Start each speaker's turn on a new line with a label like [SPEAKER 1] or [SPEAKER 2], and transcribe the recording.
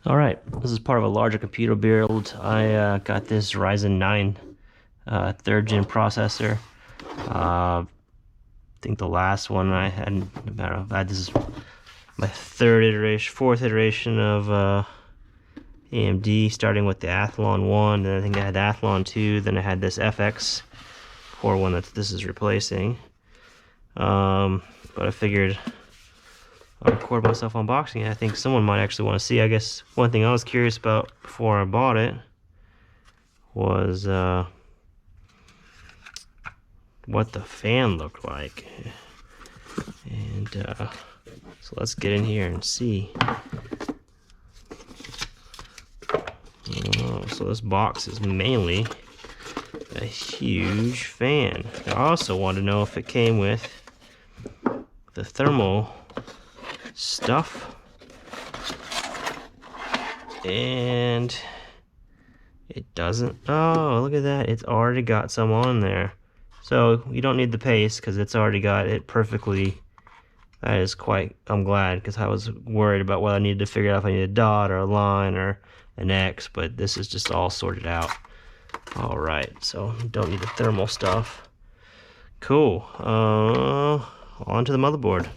[SPEAKER 1] All right, this is part of a larger computer build. I got this Ryzen 9 3rd gen processor. I think the last one I had, this is my fourth iteration of AMD, starting with the Athlon 1, then I think I had the Athlon 2, then I had this FX core one that this is replacing. But I figured I'll record myself unboxing it. I think someone might actually want to see. I guess one thing I was curious about before I bought it was what the fan looked like. And so let's get in here and see. So this box is mainly a huge fan. I also want to know if it came with the thermal stuff, and it doesn't. Oh, look at that, it's already got some on there, so you don't need the paste because it's already got it perfectly. That is quite, I'm glad, because I was worried about what I needed to figure out, if I needed a dot or a line or an X, but this is just all sorted out. All right, so don't need the thermal stuff. Cool. On to the motherboard.